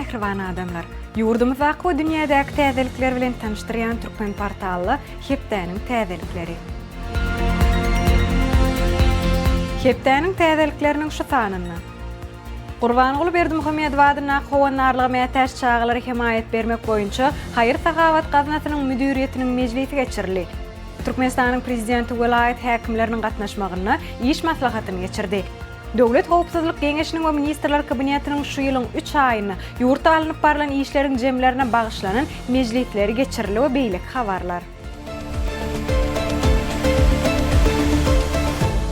Mähriban adamlar. Yurdumuzda we dünyadagi täzelikler bilen tanıştıryan Türkmen portaly Hepdäniň täzelikleri. Hepdäniň täzelikleriniň şu sanyny. Gurbanyňly Berdimuhammedow adyna howanarlygy mätäş çağlary himayet bermek boýunça Haýyr Sagabat gaznasynyň müdiriýetiniň mejlisi geçirildi. Türkmenistanyň prezidenti welayet häkimleriniň gatnaşmagyna iş maslahatyny geçirdi. Döwlet Howpsuzlyk Geňeşiniň we Ministrler Kabinetiniň şu ýylyň 3 aýyny ýurtda alınıp barlan işleriň jemlerine bagyşlanan mejlisleri geçirildi we beýlik habarlar.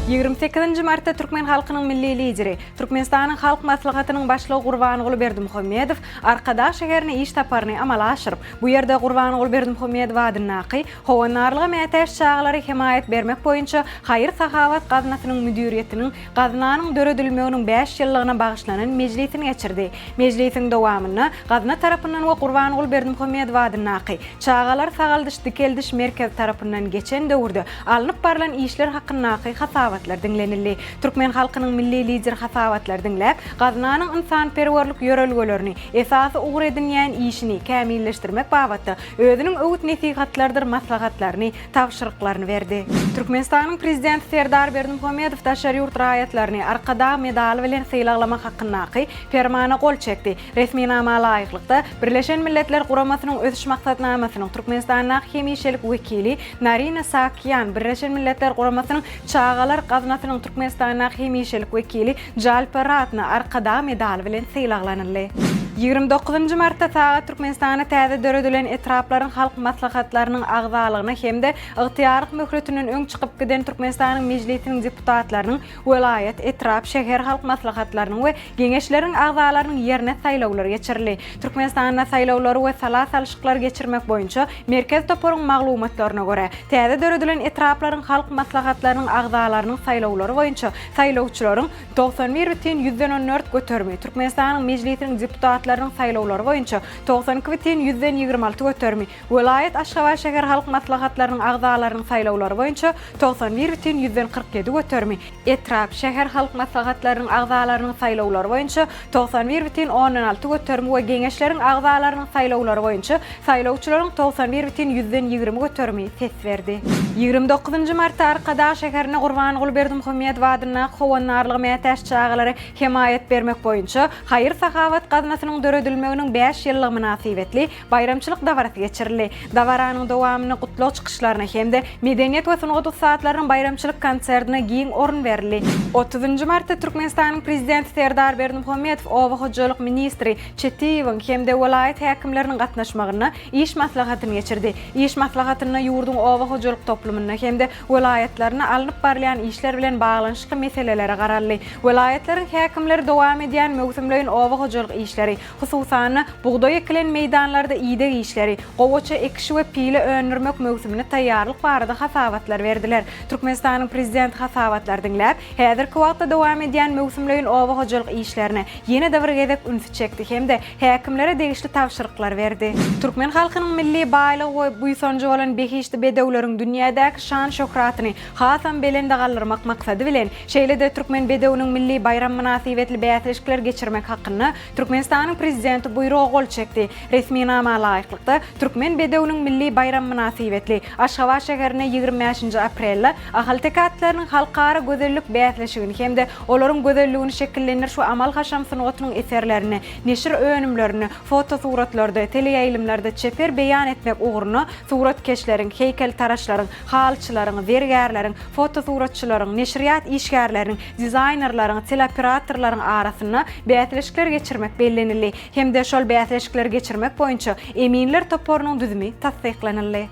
28 martda Türkmen halkynyň milli lideri, Türkmenistanyň halk maslahatynyň başlygy Gurbanyňly Berdimuhammedow Arkadaş şäherine iş taparyny amala aşyryp, bu ýerde Gurbanyňly Berdimuhammedow adynaky howanarlygy mätäş çağlary himayet bermek boýunça Haýyr Sagabat gaznasynyň müdiriýetiniň gaznanyň döredilmeginiň 5 ýyllygyna bagyşlanan mejlisini geçirdi. Mejlisiň dowamyna gazna tarapyndan we Gurbanyňly Berdimuhammedow adynaky çağalar sagaldyş dikeldiş merkez tarapyndan geçen döwürde alınıp barlan işler hakyndaky dinlenildi. Türkmen halkynyň milli lideri hasabatlar dinläp, gaznanyň insanperwerlik ýörelgelerini esasy ugur edinýän işini kämilleşdirmek babatda özüniň öwüt nesihatlardyr maslahatlaryny, tawşyryklaryny berdi. Türkmenistanyň prezidenti Serdar Berdimuhammedow daşary ýurt raýatlaryny arkada medal bilen syýlamak hakyndaky fermana gol çekdi. Resmi nama laýyklykda Birleşen Milletler Guramasynyň ösüş maksatnamasynyň Türkmenistanyň hemişelik wekili Narina Sakyan Birleşen Milletler Guramasynyň çağalar gaznasynyň Türkmenistanyň hemişelik wekili Jalparatna arkada medal bilen syýlanyldy. 29 martda saat Türkmenistana täze döredilen etraplaryň halk maslahatlarynyň agzalygyna hemde ygtyýarlyk möhletiniň öň çykyp giden Türkmenistanyň mejlisiniň deputatlarynyň welayet, etrap, şäher halk maslahatlarynyň we geňeşleriň agzalarynyň ýerine saýlawlary geçirildi. Türkmenistanyň saýlawlary we salat alşyklar geçirmek boýunça merkez toporyň maglumatlaryna görä täze döredilen etraplaryň halk maslahatlarynyň agzalarynyň saýlawlary boýunça saýlawçylaryň 91,14 götermi Türkmenistanyň mejlisiniň deputat saýlawlary boýunça 92,126 götermi. Welayet Aşgabat şäher halk maslahatlarynyň agzalarynyň saýlawlary boýunça 91,147 götermi. Etrap şäher halk maslahatlarynyň agzalarynyň saýlawlary boýunça 91,16 götermi we geňeşleriň agzalarynyň saýlawlary boýunça saýlawçylaryň 91,120 götermi ses berdi. 29 martda Arkadaş şäherine Gurbanyňly Berdimuhammedow adyna howanarlygy mätäş çağlary himayet bermek boýunça Haýyr Sagabat gaznasynyň döredilmeginiň 5 ýyllygy münasibetli bayramçylyk dawarasy geçirildi. Dawaranyň dowamyny gutluk çykyşlaryna hemde medeniýet we sunugat saatlarynyň bayramçylyk konsertine giň orun berildi. 30 martda Türkmenistanyň prezidenti Serdar Berdimuhammedow owa hojalyk ministri Çetiýewiň hemde welayet häkimleriniň gatnaşmagyna iş maslahatyny geçirdi. İş maslahatyna ýurdun owa hojalyk toplumyna hemde welayetlerine alınıp barlayan işler bilen baglanyşly meseleleri garaldy. Welayetleriň häkimleri dowam edýän möhümlerin owa hojalyk işleri, hususan buğday ekilen meydanlarda iyide işleri, gowaça ekişi we pile önürmek möhümine taýýarlyk barada hasabatlar berdiler. Türkmenistanyň prezidenti hasabatlar dinläp, häzirki wagtda dowam edýän möhümlerin owa hojalyk işlerine ýene däwir gezek ünsü çekdi hemde häkimlere degişli tawşyryklar berdi. Türkmen halkynyň milli baýlygy we buýsanjy bolan behişli bedewleriň dünýädäki şan şöhratyny hasan belende gallyrmak maksady bilen şeýlede Türkmen bedewiniň milli bayram münasibetli bäýatleşikler geçirmek hakyna Türkmenistanyň prezidenti buýrugy gol çekdi. Resmi nama laýyklykda Türkmen bedewiniň milli bayram münasibetli Aşgabat şäherine 25 aprelde ahal tekatlarynyň halkara gözellik bäýatleşigini hemde olaryň gözelligini şekillenir şu amal haşam sunugatynyň eserlerini, neşir önümlerini, foto suratlarda, teleýaýlymlarda çeper beýan etmek uğruna suratkeşleriň, heykel taraşlaryň, halçylaryň, bergärleriň, foto suratçylaryň, neşriýat işgärleriň, dizaynerlaryň, teleoperatorlaryň arasyna bäýatleşikler geçirmek bellenildi. Hemde şol bäýatleşikler geçirmek boýunça eminler toporynyň düzümi tasdyklanyldy.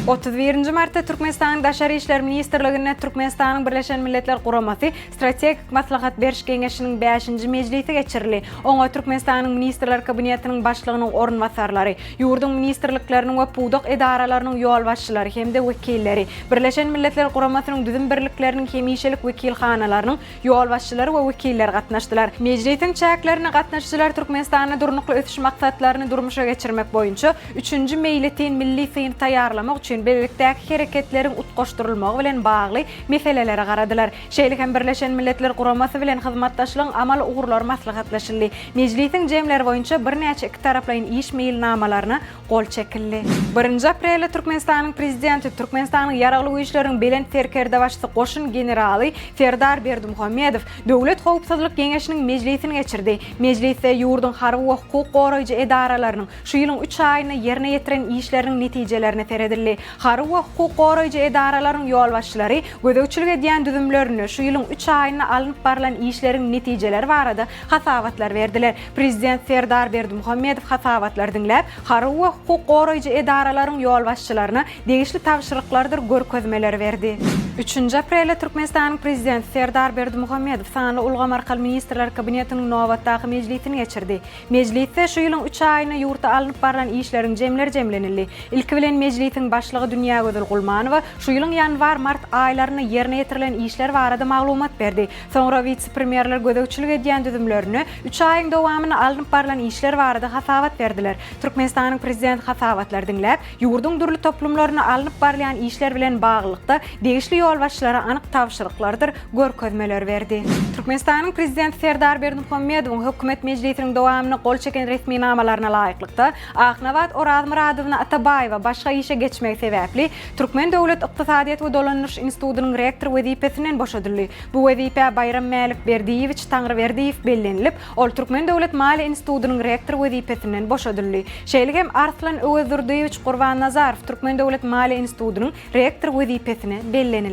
31 martda Türkmenistanyň Daşary işler ministrligine Türkmenistanyň Birleşen Milletler Guramasy strategik maslahat beriş geňeşiniň 5-nji mejlisi geçirildi. Oňa Türkmenistanyň Ministrler Kabinetiniň başlygynyň orunbasarlary, ýurdun ministrlikleriniň we pudak edaralarynyň ýol başçylary hemde wekilleri, Birleşen Milletler Guramasynyň düzüm birlikleriniň hemişelik wekilhanalarynyň ýol başçylary we wekilleri gatnaşdylar. Mejlisiň çäklerine gatnaşjylar Türkmenistanyň durnukly ösüş maksatlaryny durmuşa geçirmek boýunça 3-nji meýletin milli syny taýýarlamak üçin birlikdäki hereketlerin utgoşdurulmagy bilen bagly meselelere garadylar. Şeýle Birleşen Milletler Guramasy bilen hyzmatdaşlygyň amal ugurlary maslahatlaşyldy. Mejlisiň jemleri boýunça bir näçe iki taraplaryň iş meýilnamalaryna gol çekildi. 1 aprelde Türkmenistanyň prezidenti Türkmenistanyň ýaragly güýçleriň belen terkerde başçy goşun generaly Serdar Berdimuhammedow Döwlet Howpsuzlyk Geňeşiniň mejlisini geçirdi. Mejlisde ýurdun harby we hukuk goraýjy edaralarynyň şu ýylyň 3 aýyna ýerine ýetiren işleriniň netijelerini teredildi. Harby we hukuk goraýjy edaralaryň ýol başçylary gödökçilik edýän düzümlerini şu ýylyň 3 aýyna alınıp barılan işleriň netijeleri barada hasabatlar berdiler. Prezident Serdar Berdimuhammedow hasabatlar dinläp, harby we hukuk goraýjy edaralaryň ýol başçylaryna degişli tagşyryklardyr görkezmeler berdi. 3 aprelde Türkmenistanyň prezidenti Serdar Berdimuhammedow sanly ulga markal ministrler kabinetiniň nowatdaky mejlisini geçirdi. Mejlisde şu ýylyň 3 aýyna ýurtda alınıp barılan işleriň jemleri jemlenildi. Ilki bilen mejlisiň başlygy Dünýä Gödel Gulmanowa şu ýylyň ýanwar-mart aýlaryna ýerine ýetirilen işler barada maglumat berdi. Soňra vice-premierler gödökçilik edýän düzümlerini 3 aýyň dowamyny alınıp barılan işler barada hasabat berdiler. Türkmenistanyň prezidenti hasabatlar dinläp, ýurdun durly toplumlaryna alınıp barılan işler bilen baglykda degişli ýol başçylara anyk tawşyryklardyr görkezmeler berdi. Türkmenistanyň prezidenti Serdar Berdimuhammedow hökümet mejlisiniň dowamyny gol çeken resmi namalaryna laýyklykda Aknabat Oraz Muradowyna Atabaýewa başga işe geçmek sebäpli Türkmen Döwlet Ykdysadyýat we Dolanyş institutynyň rektor wezipesinden boşadyldy. Bu wezipe Bayram Mälik Berdiýewich Taňryberdiýew bellenilip, ol Türkmen Döwlet Maliýe institutynyň rektor wezipesinden boşadyldy. Şeýlegem Arslan Öwezurdiýewich Gurbannazarow Türkmen Döwlet Maliýe institutynyň rektor wezipesine bellenildi.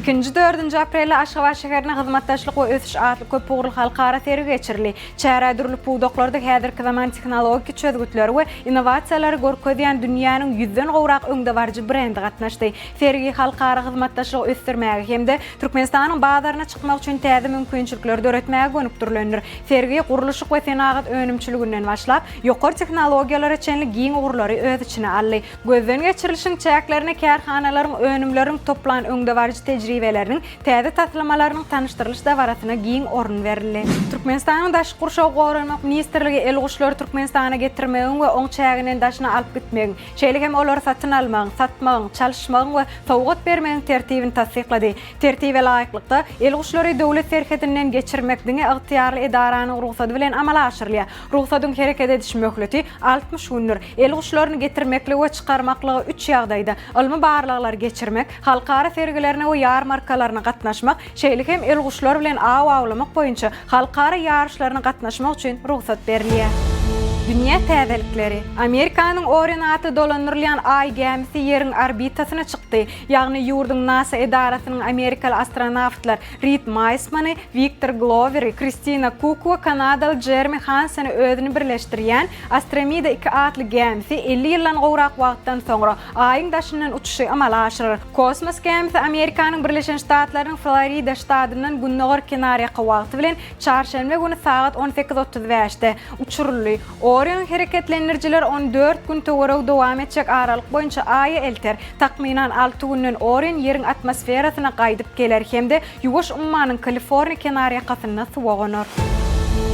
2-4 aprelde Aşgabat şäherine hyzmatdaşlyk we ösüş atly köp ugurly halkara sergi geçirildi. Çäredürli puwdoklarda häzirki zaman tehnologik çözgütleri we innovasiýalary görkezýän dünýäniň 100den gowrak öňde barjy brendi gatnaşdy. Sergi halkara hyzmatdaşlygy ösdürmäge hemde Türkmenistanyň bazaryna çykmak üçin täze mümkinçilikler döretmäge gönükdirilendir. Sergi guruluşyk we senagat önümçiliginden başlap ýokary tehnologiýalary çenli giň ugurlary öz içine aldy. Gözden geçirilişiň çäklerine kärhanalaryň önümleriň toplan öňde barjy tejribeleriniň täze taslamalarının tanıştırılış davaratına giň orun berildi. Türkmenistanyň daşky gurşaw gowranmak ministrligi el guşlary Türkmenistana getirmegi we oň çäginen daşyna alyp gitmegi, şeýlegem olary satyn almagy, satmagy, çalışmagy we sowgat bermegi tertibini tasdiklady. Tertibe laýyklykda el guşlary döwlet serhetinden geçirmekdiňe ygtyýarly edaranyň ruhsaty bilen amala aşyrylýar. Ruhsatyň hereket ediş möhleti 60 gündir. El guşlaryny getirmekli we çykarmaklygy 3 ýagdaýda ylmy barlyklar geçirmek, halkara sergilerine we ýarmarkalaryna gatnaşmak, şeýlegem el guşlary bilen awlamak boýunça halkara ýarışlaryna gatnaşmak üçin ruhsat berilýär. Dünya täzelikleri. Amerikanyň Orion atly dolanyrlayan ay gemisi ýeriň orbitasyna çykdy. Ýagny ýurdun NASA edarasynyň Amerikaly astronawtlar Reed Maisman, Victor Glover, Christina Cook we Kanadaly Jeremy Hansen özüni birleşdirýän Astromeda 2 atly gemisi 50 ýyldan gowrak wagtdan soňra aýyň daşyndan uçuşy amala aşyryr. Kosmos gemisi Amerikanyň Birleşen Ştatlarynyň Florida ştatyndan günnäger kenaryaky wagty bilen çarşembe güni saat 18:35-de uçuruldy. Orion hereketlenirjiler 14 gün töwereg dowam etjek aralyk boýunça aýy elter. Takminan 6 günden Orion ýeriň atmosferasyna gaýdyp geler hemde ýuwaş ummanyň Kaliforniýa kenaryakyna suwagonar.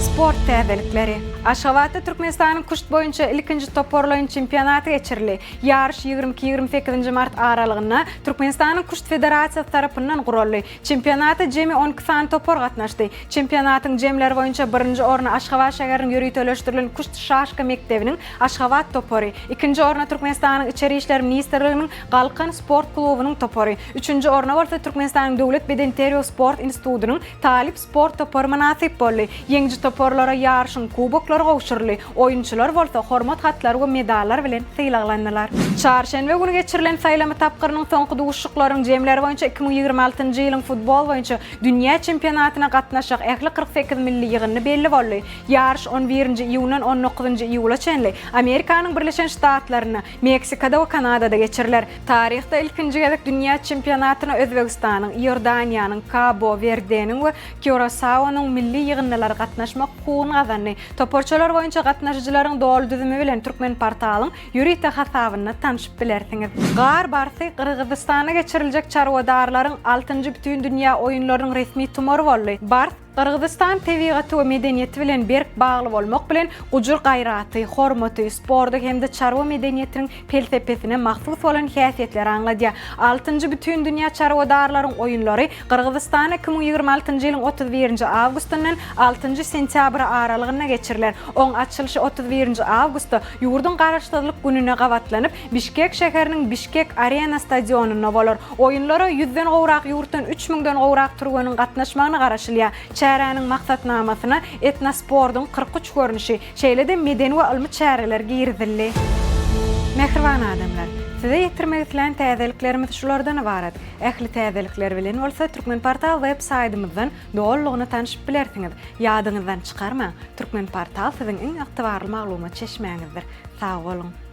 Sport täzelikleri. Aşgabatda Türkmenistanyň kuşt boýunça ilkinji toporlaýyn çempionaty geçirildi. Ýarış 22-28 mart aralygynda Türkmenistanyň kuşt federasiýasy tarapyndan guruldy. Çempionatda jemi 12 san topor gatnaşdy. Çempionatyň jemleri boýunça 1-nji orna Aşgabat şäheriniň ýürüýteleşdirilen kuşt şaşka mekdebiniň Aşgabat topory, 2-nji orna Türkmenistanyň Içeri işler ministrliginiň Galkan sport klubynyň topory, 3-nji orna bolsa Türkmenistanyň Döwlet Bedenteriýa sport institutynyň Talip sport topory manasip boldy. Ýeňji toporlara ýarşyň kuboklary gowşurly. Oýunçylar bolsa hormat hatlary we medallar bilen syýlaglandylar. Çarşembe güni geçirilen saýlama tapgyrynyň soňky duşuklaryň jemleri boýunça 2026-njy ýylyň futbol boýunça dünýä çempionatyna gatnaşak 48 milli ýygyny belli boldy. Ýarış 11-nji iýundan 19-njy iýula çenli Amerikanyň Birleşen Ştatlaryna, Meksikada we Kanadada geçiriler. Taryhda ilkinji gezek dünýä çempionatyna Özbegistanyň, Ýordaniýanyň, Cabo Verde'niň we Curaçao'nyň milli ýygynlary gatnaşmak hukugyny gazandy. Toporçalar boýunça gatnaşyjylaryň dol düzümi bilen Türkmen portalyň ýürüýte hasabyna tanyşyp bilersiňiz. Gar barsy Kyrgyzstana geçiriljek çarwadarlaryň 6-njy bütün dünýä oýunlarynyň resmi tumary boldy. Bars Qırgızistan tebigaty we medeniyeti bilen berk bagly bolmak bilen gujur gaýraty, hormaty, sporda hem de çarwa medeniyetiniň peltepesine mahsus bolan häsiýetleri aňladýar. 6-njy bütün dünýä çarwadarlaryň oýunlary Qırgızstana 2026-njy ýylyň 31-nji awgustundan 6-njy sentýabr aralygyna geçiriler. Oň açylyşy 31-nji awgustda ýurdun garaşdyrlyk gününe gawatlanyp Bişkek şäheriniň Bişkek Arena stadionuna bolar. Oýunlara 100den gowrak ýurtdan 3000den gowrak turganyň gatnaşmagyny garaşylýar. Çäräniň maksatnamasyna etnospordyň 43 görnüşi, şeýle-de medeni we ilmi çäreler girdildi. Mehriban adamlar, size ýetirmek isleýän täzeliklerimiz şulardan ibaret. Ähli täzelikler bilen bolsa Türkmen Portal web saytymyzdan dogrulygyny tanyşyp bilersiňiz. Ýadyňyzdan çykarma, Türkmen Portal siziň iň aktual maglumat çeşmeňizdir. Sag bolun.